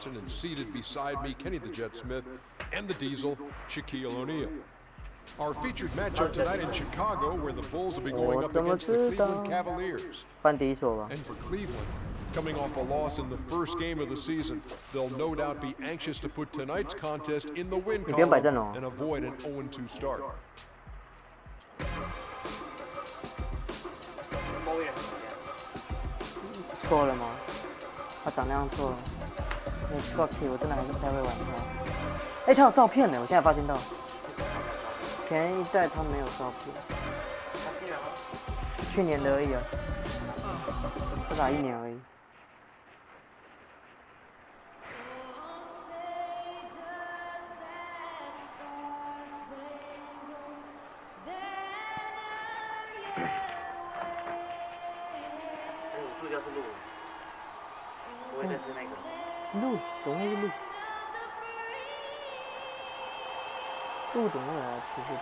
Johnson, and seated beside me, Kenny the Jet Smith, and the Diesel, Shaquille O'Neal. Our featured matchup tonight in Chicago, where the Bulls will be going up against the Cleveland Cavaliers. And for Cleveland, coming off a loss in the first game of the season, they'll no doubt be anxious to put tonight's contest in the win column and avoid an 0-2 start. 错了吗？他长那样错了。Scotty， 我真的还是不太会玩他。哎，他有照片呢，我现在发现到。前一代他没有照片。去年的而已啊，他打1年而已。主角是鹿，不会再是那个。鹿，怎么会是鹿？鹿怎么会来吃这个？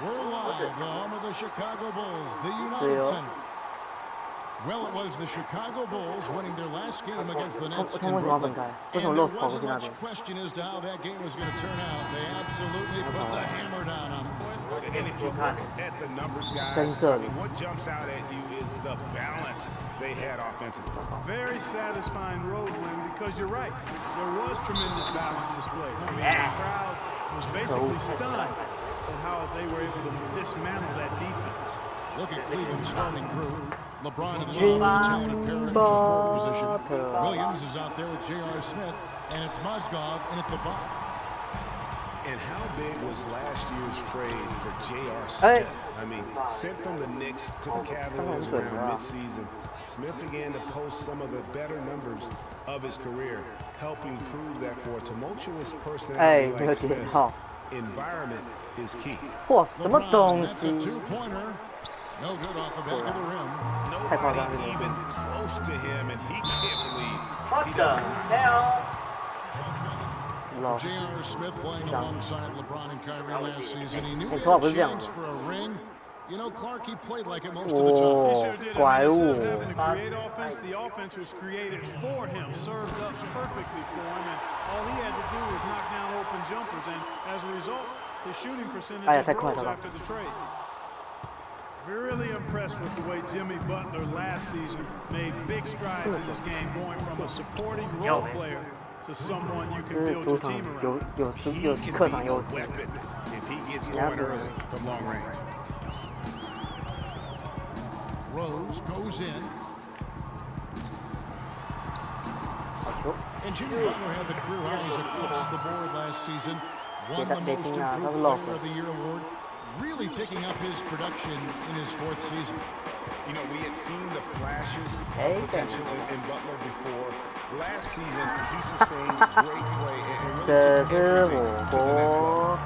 We're live, the home of the Chicago Bulls, the United Center. Well, it was the Chicago Bulls winning their last game against the Nets in Brooklyn. And there wasn't much question as to how that game was going to turn out. They absolutely put the hammer down on them. And if you look at the numbers, guys, I mean, what jumps out at you is the balance they had offensively. Very satisfying road win because you're right. There was tremendous balance displayed. I mean, the crowd was basically stunned at how they were able to dismantle that defense. Look at Cleveland's starting group. LeBron and Love, the talented pair in the forward position. Williams is out there with J.R. Smith, and it's Mozgov in at the 5. And how big was last year's trade for J.R. Smith? I mean, sent from the Knicks to the Cavaliers around midseason, Smith began to post some of the better numbers of his career, helping prove that for a tumultuous personality like Smith, environment is key. LeBron, that's a two-pointer. No good off the back of the rim. Nobody even close to him, and he can't believe he doesn't. J.R. Smith playing alongside LeBron and Kyrie last season. He knew he had a chance for a ring. You know, Clark, he played like it most of the time. He sure did. I mean, instead of having to create offense, the offense was created for him, served up perfectly for him, and all he had to do was knock down open jumpers, and as a result, his shooting percentage rose after the trade. Really impressed with the way Jimmy Butler last season made big strides in his game, going from a supporting role player to someone you can build your team around. He can be a weapon if he gets going early from long range. Rose goes in. And Jimmy Butler had the career highs across the board last season. Won the Most Improved Player of the Year award. Really picking up his production in his 4th season. You know, we had seen the flashes of potential in Butler before. Last season, he sustained great play and really took everything to the next level.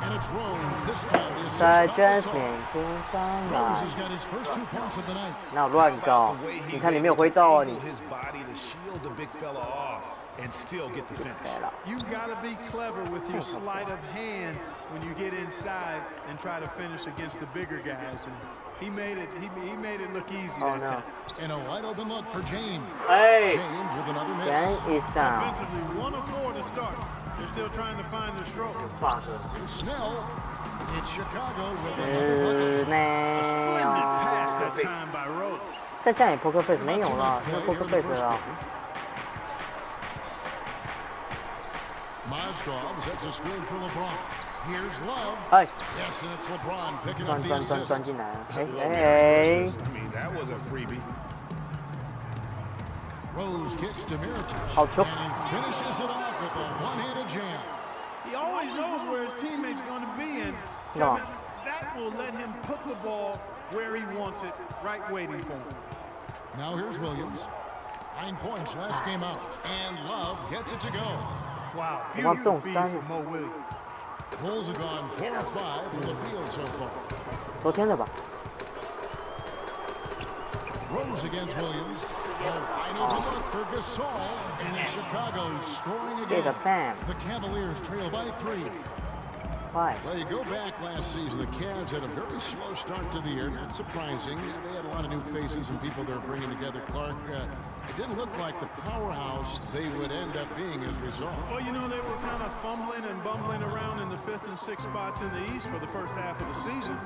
And it's Rose. This time the assist Rose has got his first 2 points of the night. 哪有乱搞？你看你没有挥到啊你。 His body to shield the big fella off and still get the finish. You've got to be clever with your sleight of hand when you get inside and try to finish against the bigger guys. And he made it look easy that time. And a wide open look for James. Hey. James with another miss. James is down. Offensively, 1 of 4 to start. They're still trying to find the stroke. Snell. It's Chicago with another bucket. A splendid pass that time by Rose. 再这样也poker face 没有了，因为poker face 了。 Mozgov sets a screen for LeBron. Here's Love. Yes, and it's LeBron picking up the assist. Hey. I mean, that was a freebie. Rose kicks to Mirotic, and he finishes it off with a one-handed jam. He always knows where his teammate's going to be, and Kevin, that will let him put the ball where he wants it, right waiting for him. Now here's Williams. 9 points last game out, and Love gets it to go. Wow, beautiful feed from Mo Williams. Bulls have gone 4 of 5 from the field so far. 昨天的吧。 Rose against Williams. For Gasol, and Chicago's scoring again. The Cavaliers trail by 3. Why? Well, you go back last season, the Cavs had a very slow start to the year. Not surprising. They had a lot of new faces and people they're bringing together. Clark, it didn't look like the powerhouse they would end up being as a result. Well, you know, they were kind of fumbling and bumbling around in the 5th and 6th spots in the East for the first half of the season.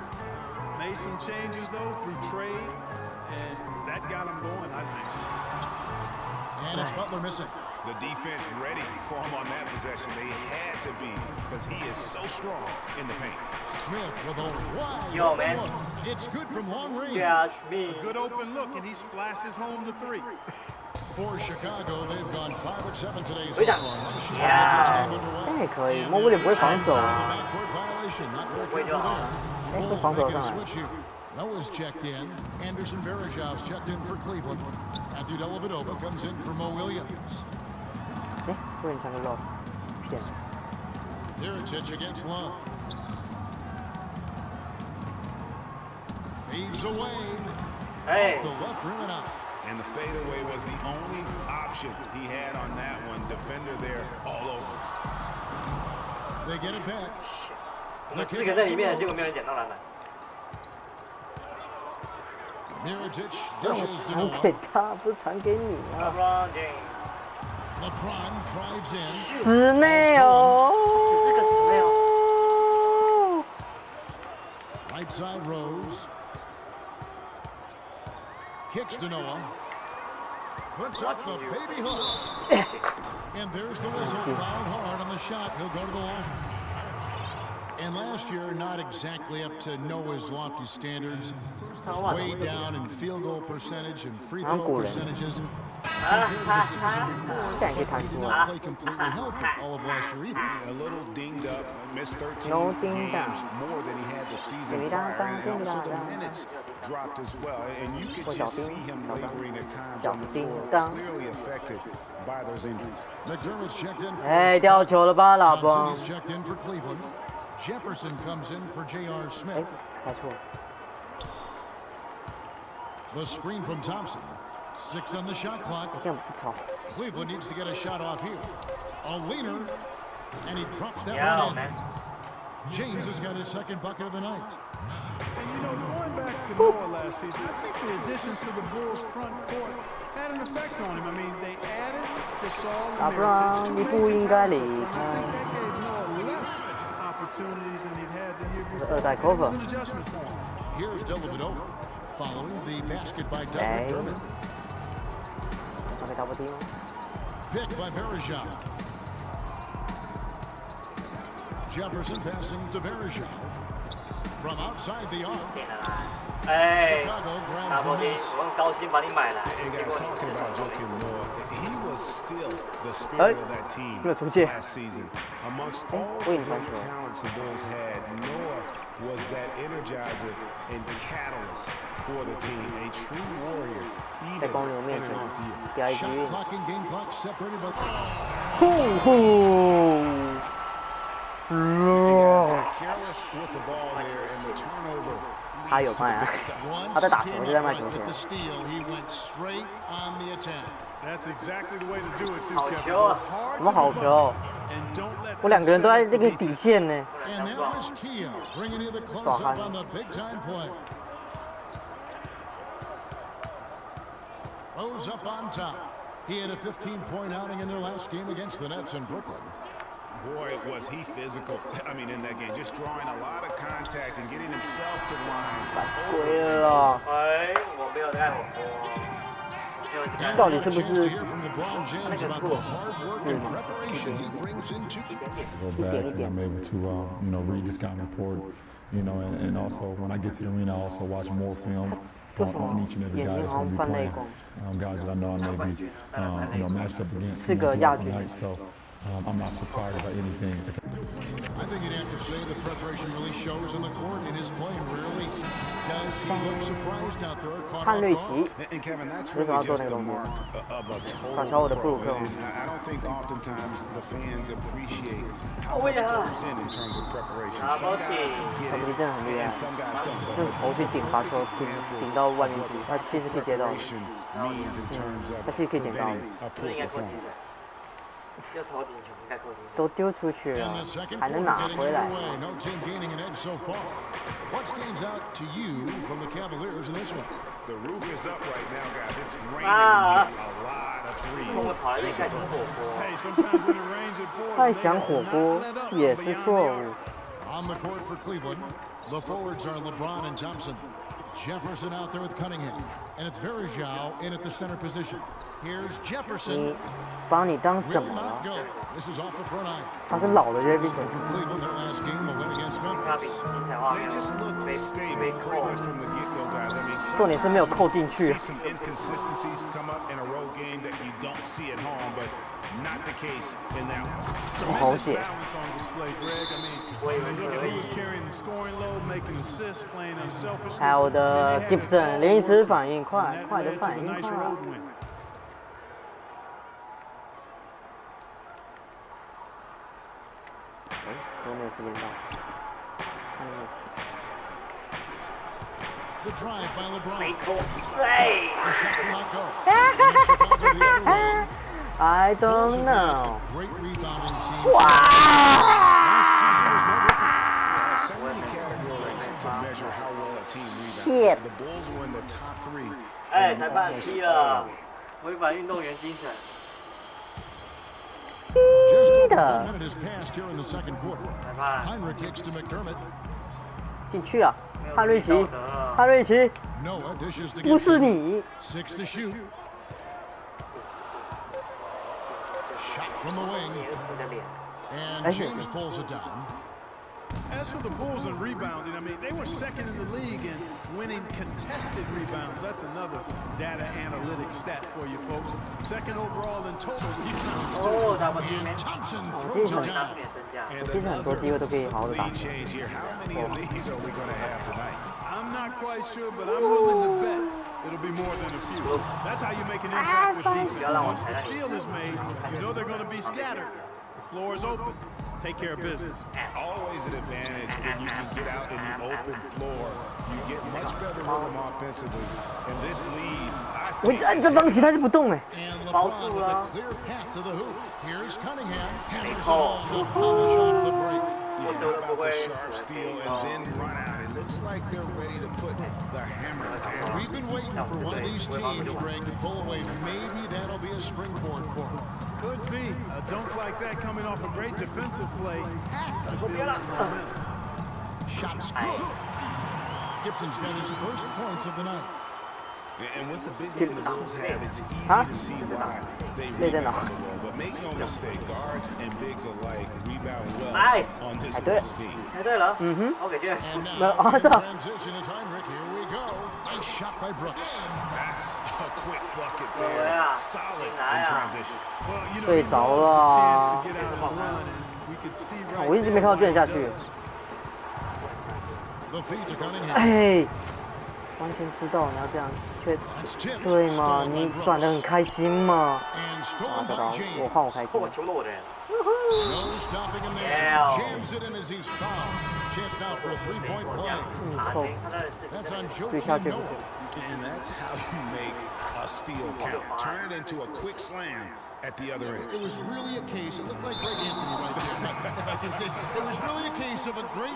Made some changes, though, through trade, and that got them going, I think. And it's Butler missing. The defense ready for him on that possession. They had to be because he is so strong in the paint. Smith with a wide look. It's good from long range. A good open look, and he splashes home the 3. For Chicago, they've gone 5 of 7 today. So 可以，莫威廉不会防守。 Bulls making a switch here. Noah's checked in. Anderson Varejão's checked in for Cleveland. Matthew Dellavedova comes in for Mo Williams. Mirotic against Love. Fades away. Off the left rim and out. And the fadeaway was the only option he had on that one. Defender there all over. They get it back. 4个在里面，结果没有人捡到篮板。 Mirotic dishes to Noah. 给他，不是传给你啊。 LeBron drives in. 室内哦。 Right side Rose. Kicks to Noah. Puts up the baby hook. And there's the whistle. Fouled hard on the shot. He'll go to the line. And last year, not exactly up to Noah's lofty standards. Way down in field goal percentage and free throw percentages. Compared to the season before, he did not play completely healthy all of last year either. A little dinged up, missed 13 games, more than he had the season prior, and also the minutes dropped as well. And you could just see him laboring at times on the floor, clearly affected by those injuries. McDermott's checked in for 掉球了吧，老 Thompson 婆 is checked in for Cleveland. Jefferson comes in for J.R. Smith. 开错。 The screen from Thompson. 6 on the shot clock. 这样不错。 Cleveland needs to get a shot off here. A leaner, and he drops that one in. James has got his second bucket of the night. And you know, going back to Noah last season, I think the additions to the Bulls front court had an effect on him. I mean, they added Gasol and Mirotic to make the time. I think that gave Noah less opportunities than he'd had the year before. It was an adjustment for him. Here's Dellavedova following the basket by Doug McDermott. Picked by Varejão. Jefferson passing to Varejão. From outside the arc. Chicago grabs the miss. And guys, talking about Joakim Noah, he was still the spirit of that team last season. Amongst all the great talents the Bulls had, Noah was that energizer and catalyst for the team. A true warrior, even in an off year. Shot clock and game clock separated by... You guys got careless with the ball there, and the turnover 他有卖啊，他在打球，就在卖球。 With the steal, he went straight on the attack. That's exactly the way to do it too, 好 Kevin. 球啊！ Hard 什么好 to the 球？ and don't let 我两个人都在这个底线呢。 And that was Kia bringing you the close-up on the big-time play. Rose up on top. He had a 15-point outing in their last game against the Nets in Brooklyn. Boy, was he physical. I mean, in that game, just drawing a lot of contact and getting himself to the line. 对了，我没有在火锅。 到底是不 Chance to 是 hear from LeBron James about the hard work and preparation he brings into. Go back and I'm able to, read the scouting report, and also when I get to the arena, I also watch more film on each and every guy that's going to be playing. Guys that I know I may be, matched up against throughout the night. So I'm not surprised by anything. I think you'd have to say the preparation really shows on the court in his play. Rarely does he look surprised out there, caught 看 off 瑞 guard. 奇， And Kevin, that's really just the mark of a 把小我的 total 布鲁 pro. 克。 And I don't think oftentimes the fans appreciate how much goes in terms of preparation. Some guys 小 get 布 it, 真的很厉害 and，some guys don't. 用头去顶，把球顶到外面去，他其实可以接到的。 Preparation means in terms of preventing a poor performance. 就投进球，应该扣进。都丢出去了 And the second 还能 quarter 拿 getting 回来 underway. No team gaining an edge so far. What stands out to you from the Cavaliers in this one? The roof is up right now, guys. It's raining a lot of 我 threes. 跑来这干什么火锅？ Hey, sometimes when it rains, it pours. 太 They 想 have 火 not 锅 let up 也 from 是 beyond 错 the 误 arc.。 On the court for Cleveland, the forwards are LeBron and Thompson. Jefferson out there with Cunningham. And it's Verjao in at the center position. Here's 你 Jefferson. 把你当什 Will 么 not 了？ go. This is off the front iron. 他是老的 j v For Cleveland, their last game, a win against 他比 Memphis. 精彩画 They 面 just looked 被 stable 被 pretty 扣 much。from the get-go, guys. I mean, 重点是没有扣进 sometimes 去 you。see some inconsistencies come up in a road game that you don't see at home, but not the case in that one. 好 Tremendous 险！ balance on display, Greg. I mean, look at who was carrying the scoring load, making assists, playing unselfishly. 还有我的 Gibson 临时反应快， And that 快的 led to 反 the 应 nice 快。 road win. 都没有时间到。 The drive by 没 LeBron. 扣。哎， The shot will not go. And Chicago the other way. I Bulls don't have had know. a great rebounding team. Last season was no different. So many categories to measure how well a team rebounds. Yep. The Bulls were in the top 3. 哎， in 裁判 almost 踢 all 了 of them.，违反运动员精神。 Just over 的 1 minute has passed here in the second quarter. 裁判 Heinrich kicks to McDermott. 进去啊！没有汉瑞奇道德了，汉瑞奇， Noah dishes to 不是 Gibson. 你， 6 to shoot. Shot from the wing. 你的脸。 And James pulls it down. As for the Bulls and rebounding, I mean, they were second in the league in winning contested rebounds. That's another data analytics stat for you folks. Second overall in total rebounds. 哦，打过去没 And？Thompson 拿 throws 出 it 点 down. 身价。 And 其实很多机会都可以好好的打 lead。change here. How many of these are we going to have tonight? I'm not quite sure, but I'm willing to bet it'll be more than a few. That's how you make an impact with defense. Once the steal is made, you know they're going to be scattered. The floor is open. Take care of business. Always an advantage when you can get out in the open floor. You get much better rhythm offensively. And this lead, I 我 think, 按这放弃他就不动哎。 And 保 LeBron 住 with a 了。 clear path to the hoop. Here's Cunningham. Hammers it home to polish off the break. yeah, how about the sharp steal and then run out. It looks like they're ready to put the hammer down. We've been waiting for one of these teams, Greg, to pull away. Maybe that'll be a springboard for us. Could be. A dunk like that coming off a great defensive play has to build some momentum. Shot's good. Gibson's got his first points of the night. And with the big men the Bulls have, it's easy to see why they rebound so well. But make no mistake, guards and bigs alike rebound well on this Bulls team. 猜对了，我给去。 And now, No, in awesome. transition is Heinrich. Here we go. Nice shot by Brooks. That's a quick bucket there. Solid in transition. Well, you know, 睡 he 着 lost the chance to 了 get。out of the run, and we could see right 我一直没看到 there 卷 why 下 he 去 does.。 The feed to Cunningham. 哎，完全知道你要这样，却 That's tipped. 对嘛？ Stolen 你 by 转的很 Brooks. 开心嘛？ And 啊， stolen 这 by 个我 James. 换我开心。我球了我的人。 No stopping him there. Yeah. Jams it in as he's fouled. Chance now for a three-point play. 你拿扣，停，他的 That's on 对下 Joakim 去不 Noah. 行。 And that's how you make a steal count. Turn it into a quick slam at the other end. It was really a case, it looked like Greg Anthony right there, if I can say so. It was really a case of a great